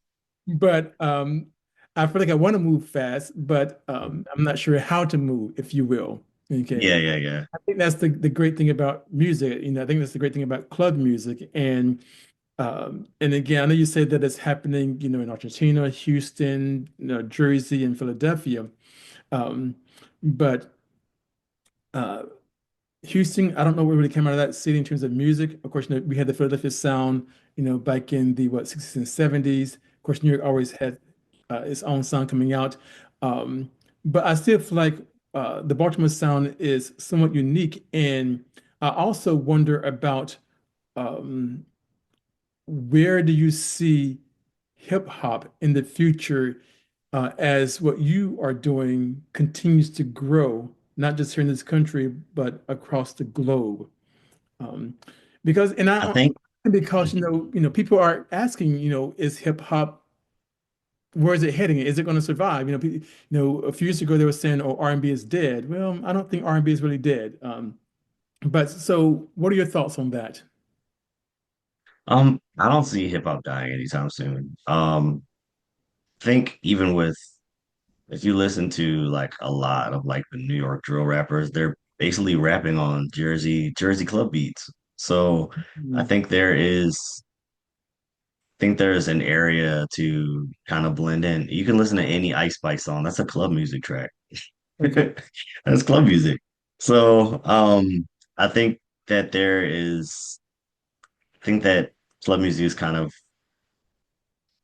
But I feel like I want to move fast, but I'm not sure how to move, if you will. Okay. Yeah, yeah, yeah. I think that's the great thing about music. I think that's the great thing about club music. And again, I know you said that it's happening, in Argentina, Houston, Jersey, and Philadelphia. Um, but uh, Houston, I don't know what really came out of that city in terms of music. Of course, we had the Philadelphia sound, back in the 60s and 70s. Of course, New York always had its own sound coming out. Um, but I still feel like the Baltimore sound is somewhat unique. And I also wonder about um, where do you see hip hop in the future as what you are doing continues to grow, not just here in this country, but across the globe? Um, because and I I think because people are asking, is hip hop, where is it heading? Is it going to survive? A few years ago they were saying, "Oh, R&B is dead." Well, I don't think R&B is really dead. But so, what are your thoughts on that? I don't see hip hop dying anytime soon. Think even with if you listen to like a lot of like the New York drill rappers, they're basically rapping on Jersey club beats. So I Mm, think there's an area to kind of blend in. You can listen to any Ice Spice song. That's a club music track. okay. That's club music. So I think that I think that club music is kind of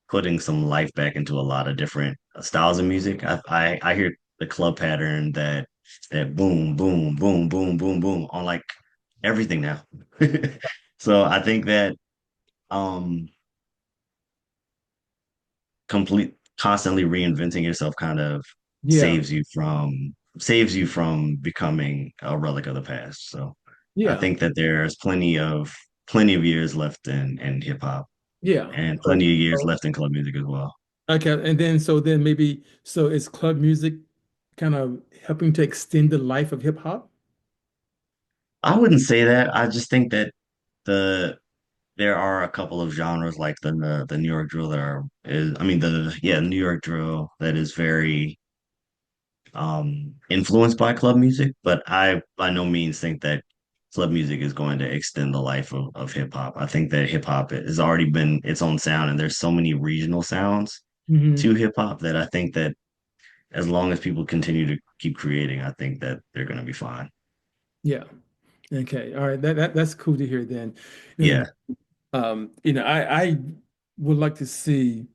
putting some life back into a lot of different styles of music. I hear the club pattern that boom, boom, boom, boom, boom, boom on like everything now. So I think that um complete constantly reinventing yourself kind of Yeah, saves you from becoming a relic of the past. So I yeah, think that there's plenty of years left in hip hop yeah. and So, plenty of years left in club music as well. okay, and then maybe is club music kind of helping to extend the life of hip hop? I wouldn't say that. I just think that the there are a couple of genres like the New York drill that are is I mean the yeah New York drill that is very influenced by club music, but I by no means think that club music is going to extend the life of hip hop. I think that hip hop has already been its own sound, and there's so many regional sounds Hmm. to hip hop that I think that as long as people continue to keep creating, I think that they're going to be fine. Yeah. Okay. All right. That's cool to hear then. You Yeah. I would like to see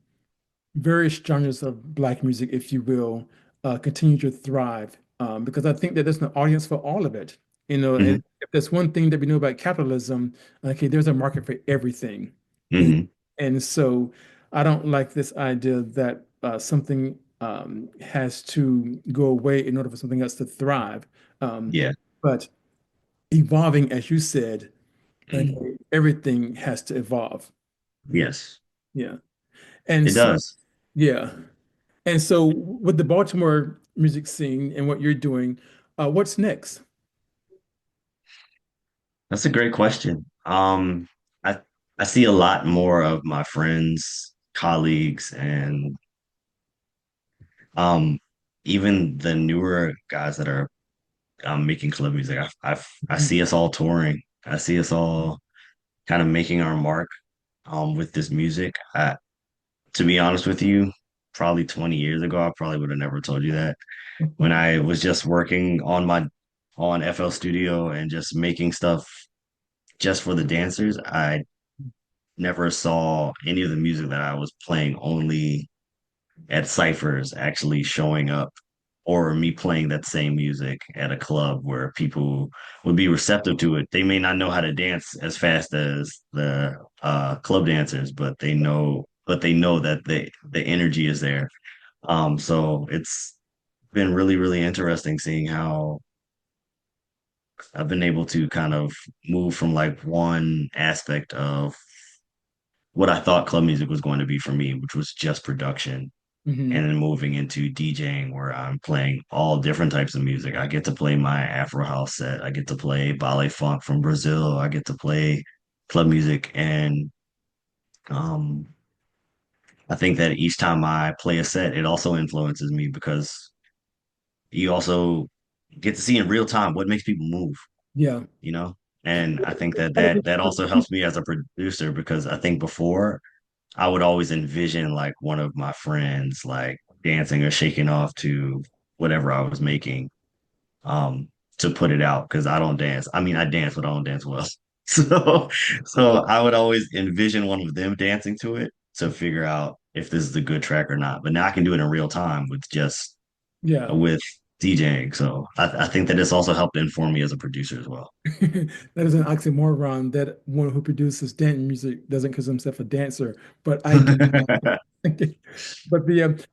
various genres of Black music, if you will, continue to thrive, because I think that there's an audience for all of it. And Hmm. if there's one thing that we know about capitalism, okay, there's a market for everything. And, Hmm. and so I don't like this idea that something has to go away in order for something else to thrive. Um, Yeah. but evolving, as you said, Mm. okay, everything has to evolve. Yes, Yeah. And it so, does. yeah. And so, with the Baltimore music scene and what you're doing, what's next? That's a great question. I I see a lot more of my friends, colleagues, and um, even the newer guys that are making club music. I Mhm. see us all touring. I see us all kind of making our mark with this music. To be honest with you, probably 20 years ago, I probably would have never told you that. When I was just working on FL Studio and just making stuff just for the dancers, I never saw any of the music that I was playing only at ciphers actually showing up, or me playing that same music at a club where people would be receptive to it. They may not know how to dance as fast as the club dancers, but they know that the energy is there. So it's been really, really interesting seeing how I've been able to kind of move from like one aspect of what I thought club music was going to be for me, which was just production, and Mhm. then moving into DJing where I'm playing all different types of music. I get to play my Afro house set. I get to play ballet funk from Brazil. I get to play club music. And um, I think that each time I play a set, it also influences me because you also get to see in real time what makes people move, Yeah. you know? And I think that also helps me as a producer because I think before I would always envision like one of my friends like dancing or shaking off to whatever I was making to put it out because I don't dance. I mean, I dance, but I don't dance well. So I would always envision one of them dancing to it to figure out if this is a good track or not. But now I can do it in real time with just Yeah. with DJing. So I think that it's also helped inform me as a producer as well. That is an oxymoron that one who produces dance music doesn't consider himself a dancer, but I get that.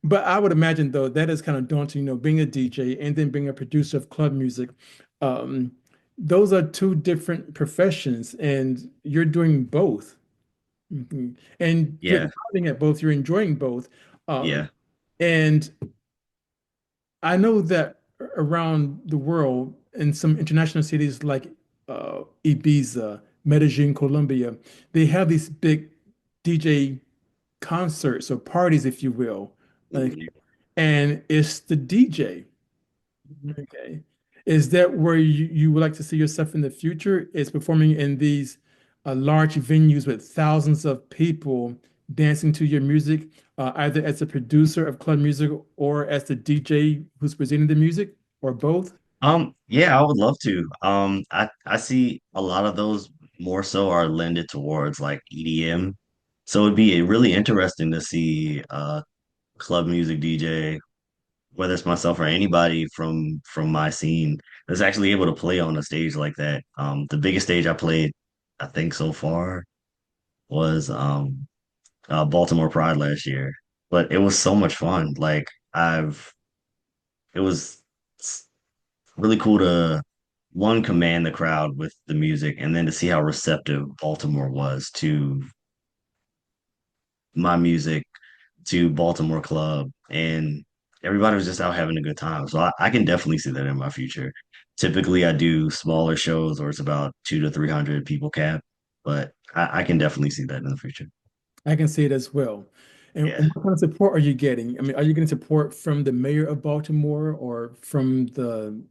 But I would imagine though that is kind of daunting, being a DJ and then being a producer of club music. Um, those are two different professions, and you're doing both. Mhm. And you're Yeah, thriving at both, you're enjoying both. Um, yeah. and I know that around the world, in some international cities like Ibiza, Medellin, Colombia, they have these big DJ concerts or parties, if you will. Like, Mhm. and it's the DJ. Okay. Is that where you would like to see yourself in the future? Is performing in these large venues with thousands of people dancing to your music, either as a producer of club music or as the DJ who's presenting the music, or both? Yeah, I would love to. I see a lot of those more so are lended towards like EDM. So it'd be really interesting to see club music DJ, whether it's myself or anybody from my scene that's actually able to play on a stage like that. The biggest stage I played, I think so far was Baltimore Pride last year. But it was so much fun. It was really cool to one command the crowd with the music and then to see how receptive Baltimore was to my music, to Baltimore Club, and everybody was just out having a good time. So I can definitely see that in my future. Typically I do smaller shows or it's about 200 to 300 people cap, but I can definitely see that in the future. I can see it as well. And Yeah. what kind of support are you getting? I mean, are you getting support from the mayor of Baltimore or from the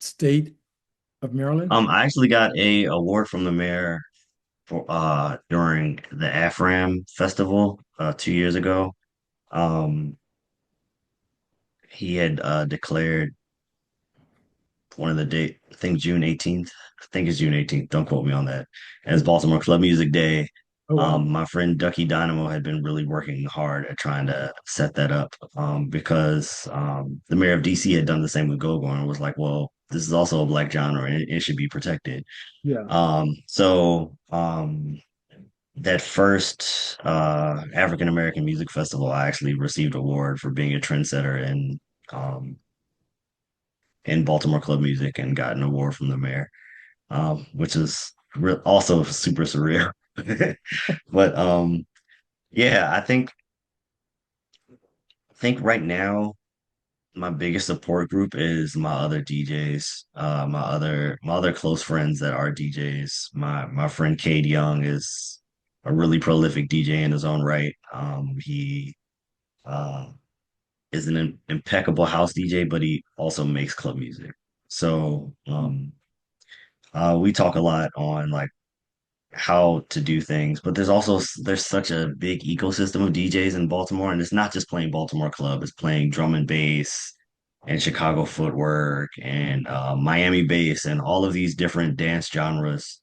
state of Maryland? I actually got a award from the mayor for during the AfRam festival 2 years ago. Um he had declared one of the date, I think June 18th. I think it's June 18th. Don't quote me on that. As Baltimore Club Music Day. Oh, wow. My friend Ducky Dynamo had been really working hard at trying to set that up because the mayor of DC had done the same with Go-Go and was like, well, this is also a black genre and it should be protected. Yeah. So that first African American Music Festival, I actually received an award for being a trendsetter um, in Baltimore club music and got an award from the mayor, which is also super surreal. But yeah, I think right now my biggest support group is my other DJs, my other close friends that are DJs. My friend Cade Young is a really prolific DJ in his own right. He uh, is an impeccable house DJ, but he also makes club music. So we talk a lot on like how to do things, but there's such a big ecosystem of DJs in Baltimore, and it's not just playing Baltimore club, it's playing drum and bass and Chicago footwork and Miami bass and all of these different dance genres.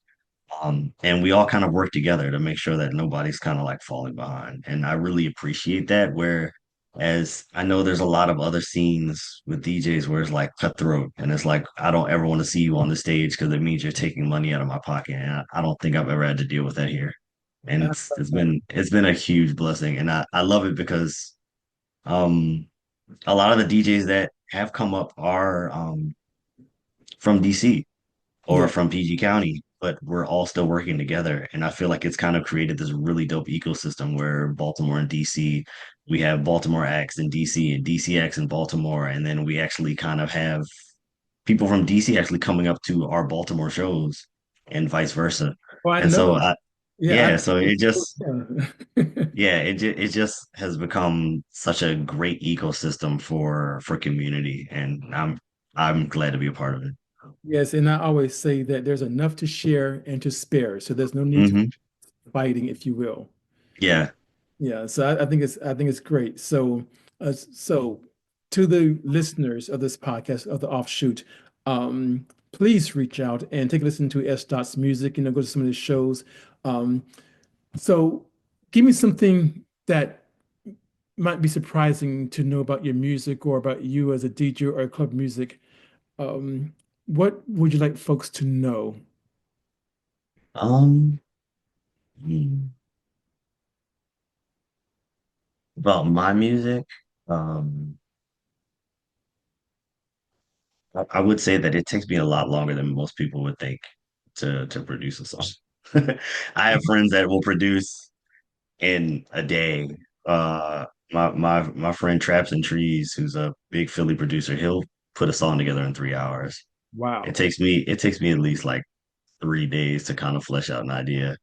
And we all kind of work together to make sure that nobody's kind of like falling behind. And I really appreciate that. Whereas I know there's a lot of other scenes with DJs where it's like cutthroat and it's like, I don't ever want to see you on the stage because it means you're taking money out of my pocket. And I don't think I've ever had to deal with that here. And Uh, it's been a huge blessing. And I love it because um a lot of the DJs that have come up are from DC or yeah. from PG County, but we're all still working together. And I feel like it's kind of created this really dope ecosystem where Baltimore and DC, we have Baltimore acts in DC and DC acts in Baltimore. And then we actually kind of have people from DC actually coming up to our Baltimore shows and vice versa. Well, I And so know. Yeah. yeah, so it just, Yeah. yeah, it just has become such a great ecosystem for community. And I'm glad to be a part of it. Yes, and I always say that there's enough to share and to spare, so there's no need to Hmm. fighting, if you will. Yeah. Yeah, so I think it's great. So to the listeners of this podcast of the Offshoot, please reach out and take a listen to S.DOT's music. Go to some of his shows. Um, so give me something that might be surprising to know about your music or about you as a DJ or club music. Um, what would you like folks to know? Um, hmm. About my music, um, I would say that it takes me a lot longer than most people would think to produce a song. I have friends that will produce in a day. My friend Traps and Trees, who's a big Philly producer, he'll put a song together in 3 hours. It Wow. takes me it takes me at least like 3 days to kind of flesh out an idea.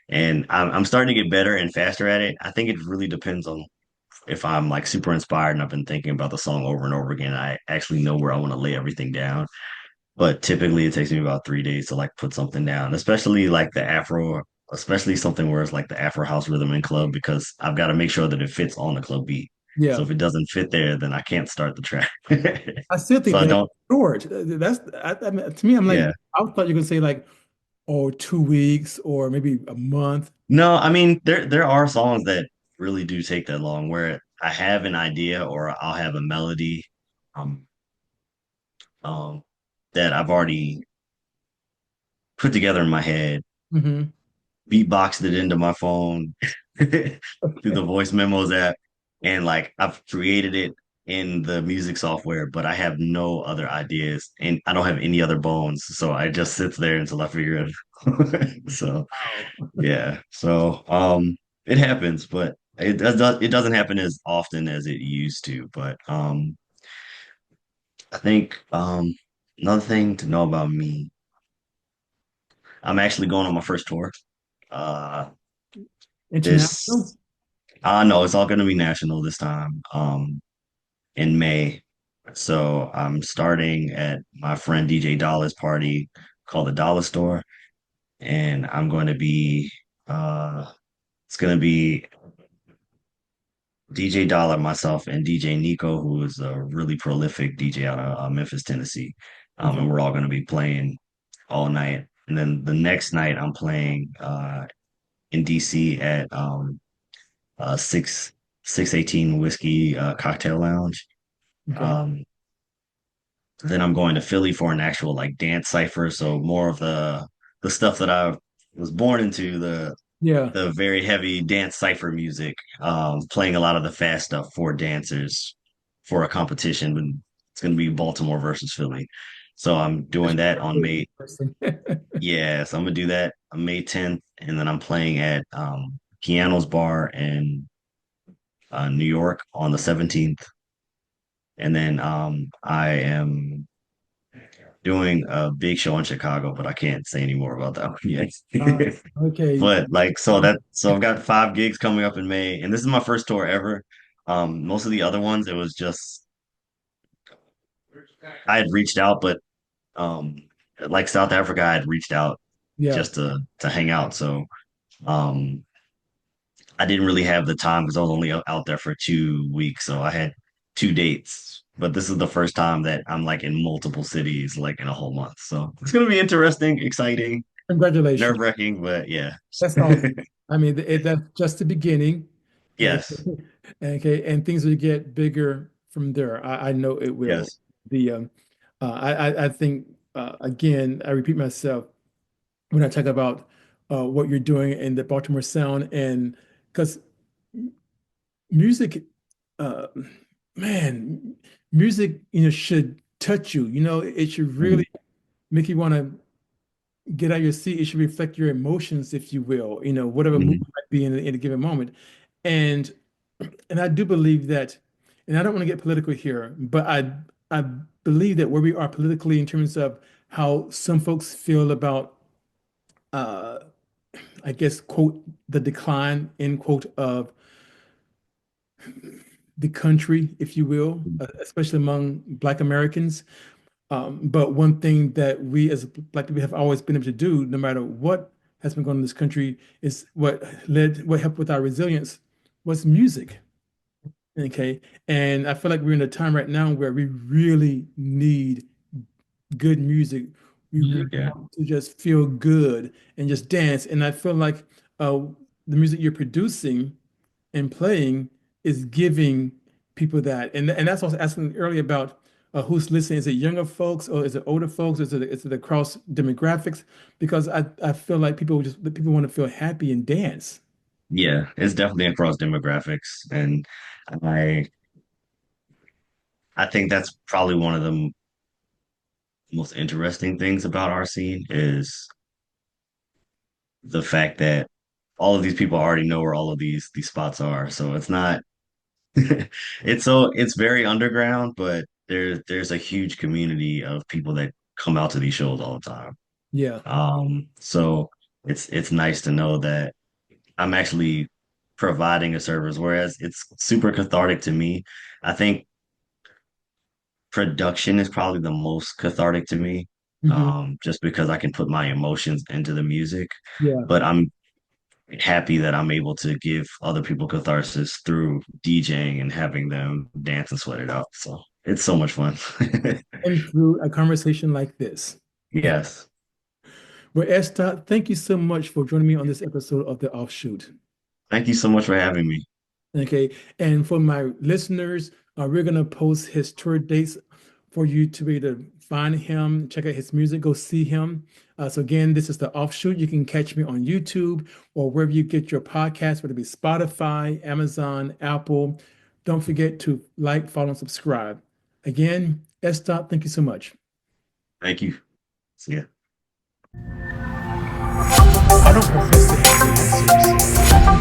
And I'm starting to get better and faster at it. I think it really depends on if I'm like super inspired and I've been thinking about the song over and over again. I actually know where I want to lay everything down. But typically it takes me about 3 days to like put something down, especially like especially something where it's like the Afro house rhythm and club, because I've got to make sure that it fits on the club beat. So Yeah. if it doesn't fit there, then I can't start the track. I still So think I that don't, short. I mean, to me, I'm like, yeah. I thought you were gonna say like, oh, 2 weeks or maybe a month. No, I mean there are songs that really do take that long where I have an idea or I'll have a melody um um that I've already put together in my head, Hmm. beatboxed it into my phone through the voice memos app, and like I've created it in the music software, but I have no other ideas and I don't have any other bones. So I just sits there until I figure it out. So Wow. yeah. So it happens, but it doesn't happen as often as it used to. But I think another thing to know about me, I'm actually going on my first tour. Uh International? this no, it's all gonna be national this time, in May. So I'm starting at my friend DJ Dollar's party called the Dollar Store, and I'm going to be it's gonna be DJ Dollar, myself, and DJ Nico, who is a really prolific DJ out of Memphis, Tennessee. Okay. And we're all going to be playing all night. And then the next night, I'm playing in DC at 618 Whiskey Cocktail Lounge. Okay. Um, then I'm going to Philly for an actual like dance cipher. So more of the stuff that I was born into, Yeah. the very heavy dance cipher music, playing a lot of the fast stuff for dancers for a competition. But it's going to be Baltimore versus Philly. So I'm doing that on May. Yeah, so I'm gonna do that on May 10th, and then I'm playing at Keanu's Bar in New York on the 17th, and then I am doing a big show in Chicago, but I can't say any more about that one yet. Uh, okay. But like, so I've got 5 gigs coming up in May, and this is my first tour ever. Most of the other ones, it was just I had reached out, but um, like South Africa, I had reached out Yeah. just to hang out. So um, I didn't really have the time because I was only out there for 2 weeks, so I had 2 dates. But this is the first time that I'm like in multiple cities, like in a whole month. So it's gonna be interesting, exciting, Congratulations. nerve-wracking, but yeah. That's awesome. I mean, that's just the beginning. And, Yes, okay, and things will get bigger from there. I know it will. yes. The I think again, I repeat myself when I talk about what you're doing in the Baltimore sound, and because music, uh, man, music, should touch you. It should Mhm. really make you want to get out of your seat. It should reflect your emotions, if you will, whatever mood Mhm. might be in a given moment. And and I do believe that, and I don't want to get political here, but I believe that where we are politically in terms of how some folks feel about uh I guess quote the decline end quote of the country, if you will, especially among Black Americans. But one thing that we as Black people have always been able to do, no matter what has been going on in this country, is what helped with our resilience was music. Okay. And I feel like we're in a time right now where we really need good music. We really Yeah. want to just feel good and just dance. And I feel like the music you're producing and playing is giving people that. And that's what I was asking earlier about who's listening. Is it younger folks or is it older folks? Is it across demographics? Because I feel like people want to feel happy and dance. Yeah, it's definitely across demographics. And I I think that's probably one of the most interesting things about our scene is the fact that all of these people already know where all of these spots are. So it's not it's very underground, but there's a huge community of people that come out to these shows all the time. Yeah. So it's nice to know that I'm actually providing a service, whereas it's super cathartic to me. I think production is probably the most cathartic to me, Hmm. just because I can put my emotions into the music. Yeah. But I'm happy that I'm able to give other people catharsis through DJing and having them dance and sweat it out. So it's so much fun. And through a conversation like this. Yes. Well, S.DOT, thank you so much for joining me on this episode of The Offshoot. Thank you so much for having me. Okay. And for my listeners, we're going to post his tour dates for you to be able to find him, check out his music, go see him. So again, this is The Offshoot. You can catch me on YouTube or wherever you get your podcast, whether it be Spotify, Amazon, Apple. Don't forget to like, follow, and subscribe. Again, S.DOT, thank you so much. Thank you. See ya. I don't profess to have the answers.